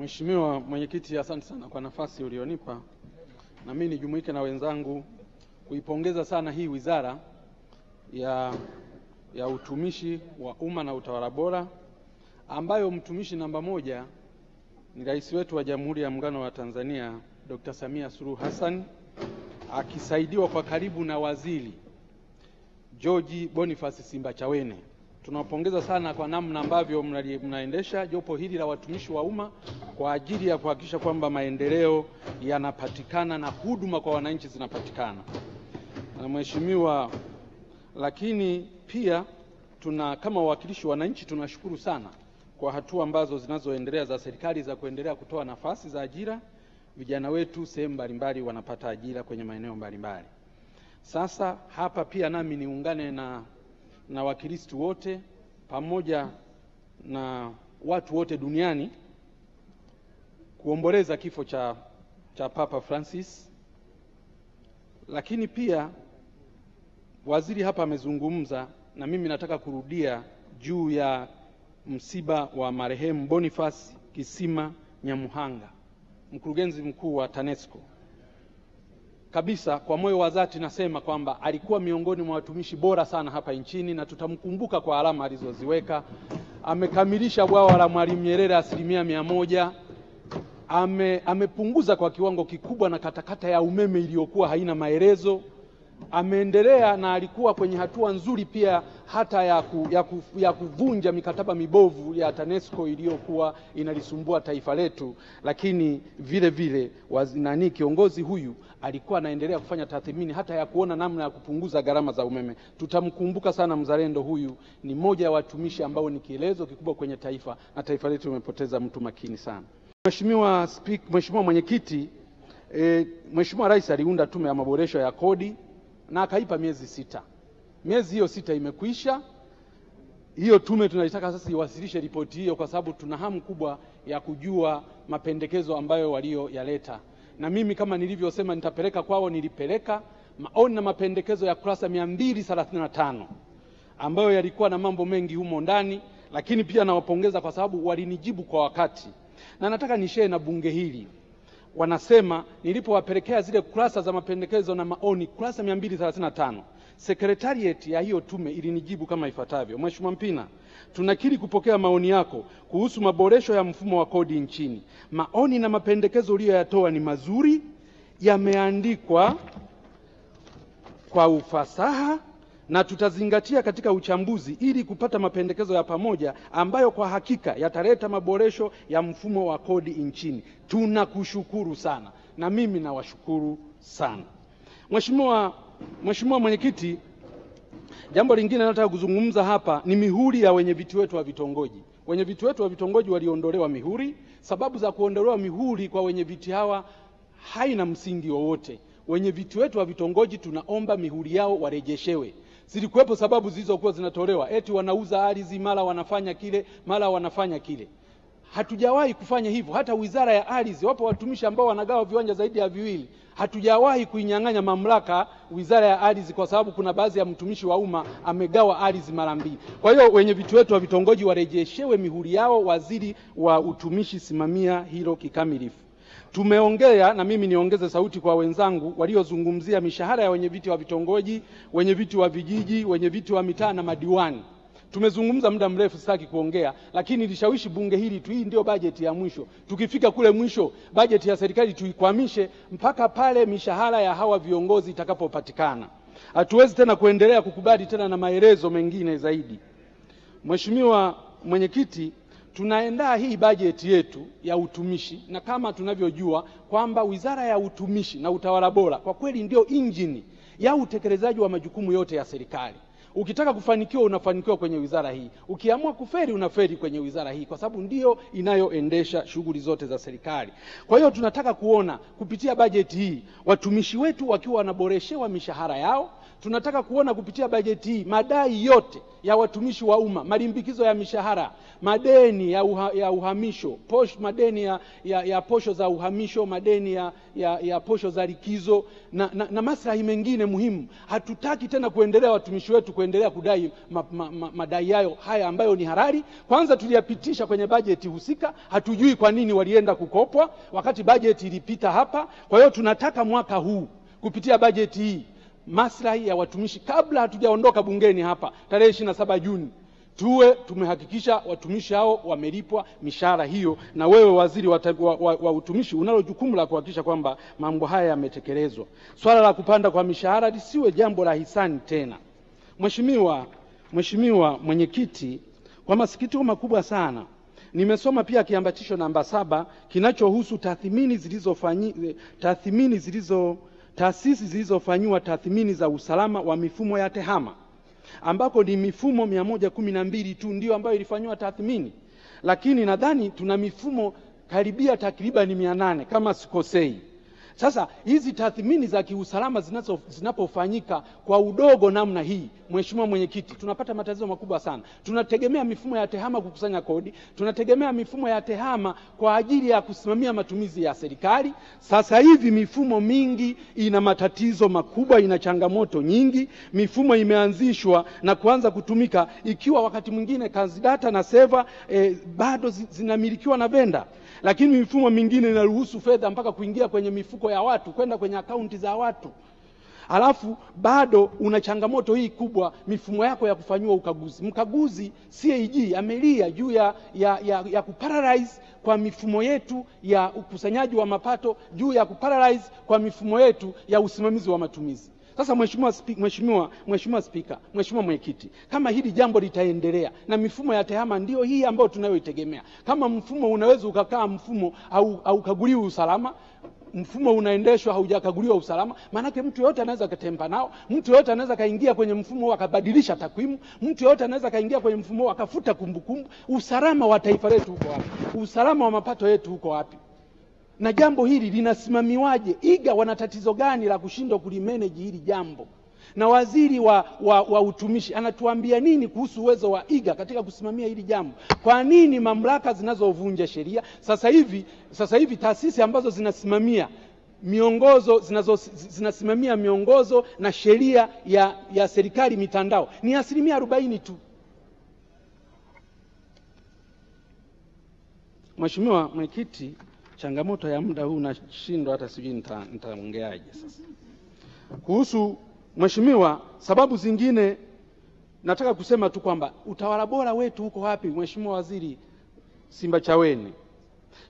Mheshimiwa Mwenyekiti, asante sana kwa nafasi ulionipa. Na mimi nijumuike na wenzangu kuipongeza sana hii wizara ya utumishi wa umma na utawala bora, ambayo mtumishi namba moja ni Rais wetu wa Jamhuri ya Muungano wa Tanzania Dr. Samia Suluhu Hassan, akisaidiwa kwa karibu na Waziri George Boniface Simbachawene. Tunawapongeza sana kwa namna ambavyo mnaendesha jopo hili la watumishi wa umma kwa ajili ya kuhakikisha kwamba maendeleo yanapatikana na huduma kwa wananchi zinapatikana. Na Mheshimiwa, lakini pia kama wawakilishi wa wananchi tunashukuru sana kwa hatua ambazo zinazoendelea za serikali za kuendelea kutoa nafasi za ajira. Vijana wetu sehemu mbalimbali wanapata ajira kwenye maeneo mbalimbali. Sasa hapa pia nami niungane na Wakristo wote pamoja na watu wote duniani kuomboleza kifo cha Papa Francis. Lakini pia waziri hapa amezungumza, na mimi nataka kurudia juu ya msiba wa marehemu Boniface Kisima Nyamuhanga, mkurugenzi mkuu wa TANESCO. Kabisa kwa moyo wa dhati nasema kwamba alikuwa miongoni mwa watumishi bora sana hapa nchini na tutamkumbuka kwa alama alizoziweka. Amekamilisha bwawa la Mwalimu Nyerere 100%. Amepunguza kwa kiwango kikubwa na katakata ya umeme iliyokuwa haina maelezo. Ameendelea na alikuwa kwenye hatua nzuri pia hata ya kuvunja mikataba mibovu ya TANESCO iliyokuwa inalisumbua taifa letu. Lakini vile vile kiongozi huyu alikuwa anaendelea kufanya tathmini hata ya kuona namna ya kupunguza gharama za umeme. Tutamkumbuka sana mzalendo huyu, ni mmoja wa watumishi ambao ni kielezo kikubwa kwenye taifa, na taifa letu limepoteza mtu makini sana. Mheshimiwa Mwenyekiti, Mheshimiwa Rais aliunda tume ya maboresho ya kodi na akaipa miezi 6. Miezi hiyo 6 imekwisha. Hiyo tume tunalitaka sasa iwasilishe ripoti hiyo, kwa sababu tuna hamu kubwa ya kujua mapendekezo ambayo walioyaleta. Na mimi kama nilivyosema nitapeleka kwao, nilipeleka maoni na mapendekezo ya kurasa 235 ambayo yalikuwa na mambo mengi humo ndani, lakini pia nawapongeza kwa sababu walinijibu kwa wakati. Na nataka nishare na bunge hili. Wanasema nilipowapelekea zile kurasa za mapendekezo na maoni kurasa 235, Secretariat ya hiyo tume ilinijibu kama ifuatavyo: Mheshimiwa Mpina, tunakiri kupokea maoni yako kuhusu maboresho ya mfumo wa kodi nchini. Maoni na mapendekezo uliyoyatoa ni mazuri, yameandikwa kwa ufasaha na tutazingatia katika uchambuzi ili kupata mapendekezo ya pamoja ambayo kwa hakika yataleta maboresho ya mfumo wa kodi nchini. Tunakushukuru sana, na mimi nawashukuru sana. Mheshimiwa Mwenyekiti, jambo lingine nataka kuzungumza hapa ni mihuri ya wenyeviti wetu wa vitongoji. Wenyeviti wetu wa vitongoji waliondolewa mihuri. Sababu za kuondolewa mihuri kwa wenyeviti hawa haina msingi wowote. Wenyeviti wetu wa vitongoji tunaomba mihuri yao warejeshewe. Zilikuwepo sababu zilizokuwa zinatolewa, eti wanauza ardhi, mara wanafanya kile, mara wanafanya kile. Hatujawahi kufanya hivyo. Hata Wizara ya Ardhi, wapo watumishi ambao wanagawa viwanja zaidi ya 2. Hatujawahi kuinyang'anya mamlaka Wizara ya Ardhi kwa sababu kuna baadhi ya mtumishi wa umma amegawa ardhi mara 2. Kwa hiyo wenyeviti wetu wa vitongoji warejeshewe mihuri yao. Waziri wa Utumishi, simamia hilo kikamilifu. Tumeongea, na mimi niongeze sauti kwa wenzangu waliozungumzia mishahara ya wenyeviti wa vitongoji, wenyeviti wa vijiji, wenyeviti wa mitaa na madiwani. Tumezungumza muda mrefu, sitaki kuongea, lakini nilishawishi bunge hili hii ndio bajeti ya mwisho. Tukifika kule mwisho, bajeti ya serikali tuikwamishe mpaka pale mishahara ya hawa viongozi itakapopatikana. Hatuwezi tena kuendelea kukubali tena na maelezo mengine zaidi. Mheshimiwa Mwenyekiti, tunaandaa hii bajeti yetu ya utumishi, na kama tunavyojua kwamba Wizara ya Utumishi na Utawala Bora kwa kweli ndio injini ya utekelezaji wa majukumu yote ya serikali. Ukitaka kufanikiwa unafanikiwa kwenye wizara hii. Ukiamua kuferi unaferi kwenye wizara hii, kwa sababu ndio inayoendesha shughuli zote za serikali. Kwa hiyo tunataka kuona kupitia bajeti hii watumishi wetu wakiwa wanaboreshewa mishahara yao. Tunataka kuona kupitia bajeti hii madai yote ya watumishi wa umma, malimbikizo ya mishahara, madeni ya uhamisho, madeni ya posho za uhamisho, madeni ya posho za likizo na maslahi mengine muhimu. Hatutaki tena kuendelea watumishi wetu kuendelea kudai madai haya ambayo ni halali. Kwanza tuliyapitisha kwenye bajeti husika, hatujui kwa nini walienda kukopwa wakati bajeti ilipita hapa. Kwa hiyo tunataka mwaka huu kupitia bajeti hii maslahi ya watumishi, kabla hatujaondoka bungeni hapa tarehe 27 Juni, tuwe tumehakikisha watumishi hao wamelipwa mishahara hiyo. Na wewe waziri wa utumishi unalo jukumu la kuhakikisha kwamba mambo haya yametekelezwa. Swala la kupanda kwa mishahara lisiwe jambo la hisani tena. Mheshimiwa Mwenyekiti, kwa masikitiko makubwa sana nimesoma pia kiambatisho namba 7 kinachohusu taasisi zilizofanywa tathmini za usalama wa mifumo ya TEHAMA, ambako ni mifumo 112 tu ndio ambayo ilifanywa tathmini, lakini nadhani tuna mifumo karibia takriban 800 kama sikosei. Sasa hizi tathmini za kiusalama zinapofanyika kwa udogo namna hii, Mheshimiwa Mwenyekiti, tunapata matatizo makubwa sana. Tunategemea mifumo ya TEHAMA kukusanya kodi, tunategemea mifumo ya TEHAMA kwa ajili ya kusimamia matumizi ya serikali. Sasa hivi mifumo mingi ina matatizo makubwa, ina changamoto nyingi. Mifumo imeanzishwa na kuanza kutumika ikiwa wakati mwingine kazi data na server bado zinamilikiwa na vendor, lakini mifumo mingine inaruhusu fedha mpaka kuingia kwenye mifuko ya watu, kwenda kwenye akaunti za watu. Alafu bado una changamoto hii kubwa, mifumo yako ya kufanywa ukaguzi. Mkaguzi CAG amelia juu ya kuparalyze kwa mifumo yetu ya ukusanyaji wa mapato, juu ya kuparalyze kwa mifumo yetu ya usimamizi wa matumizi. Sasa Mheshimiwa Spika, Mheshimiwa Mwenyekiti, kama hili jambo litaendelea na mifumo ya TEHAMA ndio hii ambayo tunayoitegemea, kama mfumo unaweza ukakaa mfumo au kaguliwa usalama, mfumo unaendeshwa haujakaguliwa usalama, manake mtu yote anaweza katempa nao, mtu yote anaweza kaingia kwenye mfumo akabadilisha takwimu, mtu yote anaweza kaingia kwenye mfumo akafuta kumbukumbu. Usalama wa taifa letu uko wapi? Usalama wa mapato yetu uko wapi? Na jambo hili linasimamiwaje? IGA wana tatizo gani la kushindwa kulimanage hili jambo? Na waziri wa utumishi anatuambia nini kuhusu uwezo wa IGA katika kusimamia hili jambo? Kwa nini mamlaka zinazovunja sheria sasa hivi taasisi ambazo zinasimamia miongozo zinasimamia miongozo na sheria ya serikali mitandao ni 40% tu? Mheshimiwa Mwenyekiti, changamoto ya muda huu nashindwa hata sijui nitaongeaje sasa. Kuhusu Mheshimiwa, sababu zingine nataka kusema tu kwamba utawala bora wetu uko wapi? Mheshimiwa Waziri Simbachawene,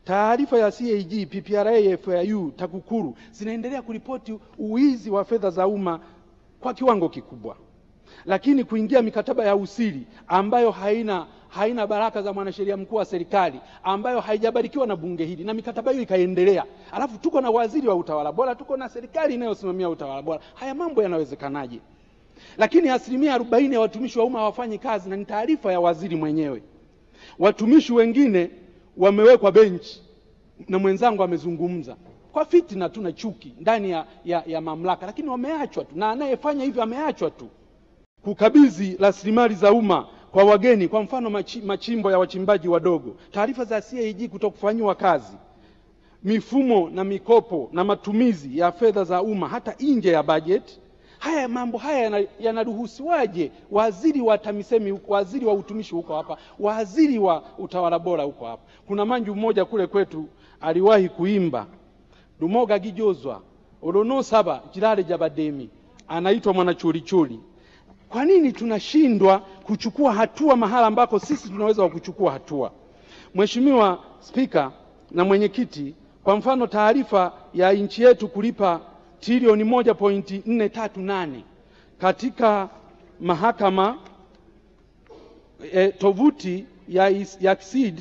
taarifa ya CAG, PPRA, FAU, TAKUKURU zinaendelea kuripoti uwizi wa fedha za umma kwa kiwango kikubwa, lakini kuingia mikataba ya usiri ambayo haina baraka za mwanasheria mkuu wa serikali, ambayo haijabarikiwa na bunge hili, na mikataba hiyo ikaendelea. Alafu tuko na waziri wa utawala bora, tuko na serikali inayosimamia utawala bora. Haya mambo yanawezekanaje? Lakini 40% ya watumishi wa umma hawafanyi kazi, na ni taarifa ya waziri mwenyewe. Watumishi wengine wamewekwa benchi, na mwenzangu amezungumza kwa fitina tu na chuki ndani ya mamlaka, lakini wameachwa tu, na anayefanya hivyo ameachwa tu. Kukabidhi rasilimali za umma kwa wageni, kwa mfano machimbo ya wachimbaji wadogo, taarifa za CAG kutokufanywa kazi, mifumo na mikopo na matumizi ya fedha za umma hata nje ya bajeti. Haya mambo haya yanaruhusiwaje? Waziri wa TAMISEMI, waziri wa utumishi huko hapa, waziri wa utawala bora huko hapa. Kuna manju mmoja kule kwetu aliwahi kuimba Dumoga Gijozwa Olono Saba Jirale Jabademi, anaitwa Mwanachulichuli. Kwa nini tunashindwa kuchukua hatua mahala ambako sisi tunaweza kuchukua hatua? Mheshimiwa Spika na Mwenyekiti, kwa mfano taarifa ya nchi yetu kulipa trilioni 1.438 katika mahakama, tovuti ya KSID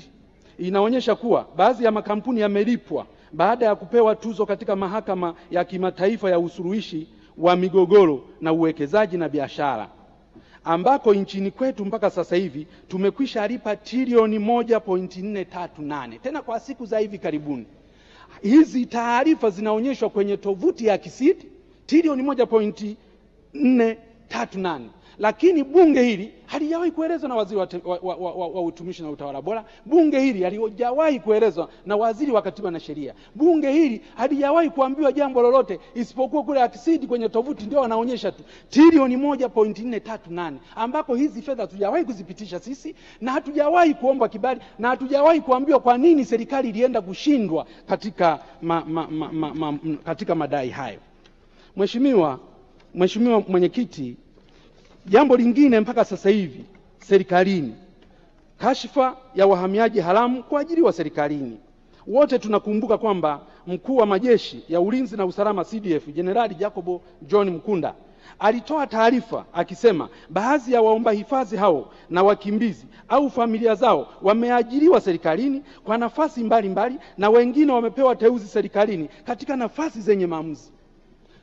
inaonyesha kuwa baadhi ya makampuni yamelipwa baada ya kupewa tuzo katika mahakama ya kimataifa ya usuluhishi wa migogoro na uwekezaji na biashara, ambako nchini kwetu mpaka sasa hivi tumekwisha lipa trilioni 1.438 tena kwa siku za hivi karibuni. Hizi taarifa zinaonyeshwa kwenye tovuti ya KSID, trilioni 438. Lakini bunge hili halijawahi kuelezwa na waziri wa utumishi na utawala bora. Bunge hili halijawahi kuelezwa na waziri wa katiba na sheria. Bunge hili halijawahi kuambiwa jambo lolote isipokuwa kule akisidi kwenye tovuti ndio wanaonyesha tu trilioni 1.438 ambako hizi fedha hatujawahi kuzipitisha sisi na hatujawahi kuomba kibali na hatujawahi kuambiwa kwa nini serikali ilienda kushindwa katika madai hayo. Mheshimiwa Mwenyekiti, jambo lingine mpaka sasa hivi serikalini, kashfa ya wahamiaji haramu kuajiriwa serikalini. Wote tunakumbuka kwamba mkuu wa majeshi ya ulinzi na usalama CDF Jenerali Jacob John Mkunda alitoa taarifa akisema baadhi ya waomba hifadhi hao na wakimbizi au familia zao wameajiriwa serikalini kwa nafasi mbalimbali na wengine wamepewa teuzi serikalini katika nafasi zenye maamuzi.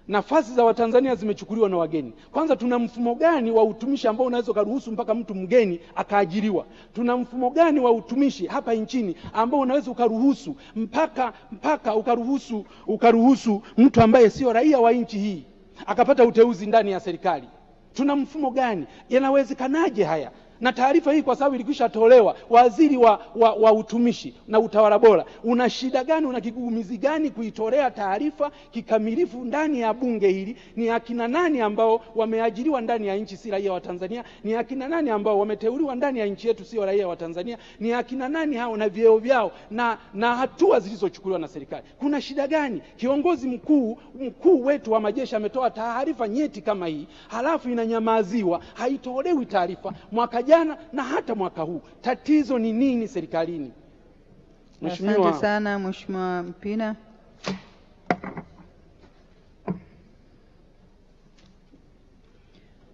Nafasi za Watanzania zimechukuliwa na wageni. Kwanza tuna mfumo gani wa utumishi ambao unaweza kuruhusu mpaka mtu mgeni akaajiriwa? Tuna mfumo gani wa utumishi hapa nchini ambao unaweza ukaruhusu mpaka ukaruhusu mtu ambaye sio raia wa nchi hii akapata uteuzi ndani ya serikali? Tuna mfumo gani? Yanawezekanaje haya? Na taarifa hii kwa sababu ilikwisha tolewa, waziri wa utumishi na utawala bora, una shida gani, una kigugumizi gani kuitolea taarifa kikamilifu ndani ya bunge hili? Ni akina nani ambao wameajiriwa ndani ya nchi si raia wa Tanzania? Ni akina nani ambao wameteuliwa ndani ya nchi yetu sio raia wa Tanzania? Ni akina nani hao na vyeo vyao na hatua zilizochukuliwa na serikali? Kuna shida gani? Kiongozi mkuu wetu wa majeshi ametoa taarifa nyeti kama hii, halafu inanyamaziwa, haitolewi taarifa mwaka jana na hata mwaka huu. Tatizo ni nini serikalini? Asante sana Mheshimiwa Mpina.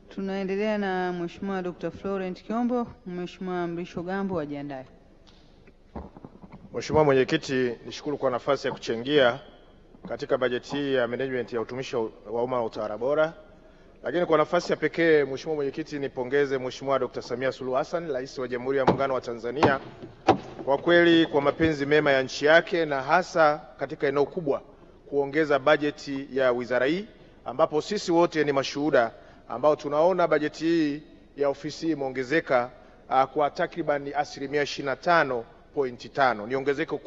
Tunaendelea na Mheshimiwa Dr. Florent Kiombo. Mheshimiwa Mrisho Gambo ajiandae. Mheshimiwa Mwenyekiti, nishukuru kwa nafasi ya kuchangia katika bajeti hii ya management ya utumishi wa umma na utawala bora. Lakini kwa nafasi ya pekee Mheshimiwa Mwenyekiti, nipongeze Mheshimiwa Dr. Samia Suluhu Hassan, Rais wa Jamhuri ya Muungano wa Tanzania, kwa kweli kwa mapenzi mema ya nchi yake na hasa katika eneo kubwa kuongeza bajeti ya wizara hii, ambapo sisi wote ni mashuhuda ambao tunaona bajeti hii ya ofisi imeongezeka kwa takriban 25.5%. Ni ongezeko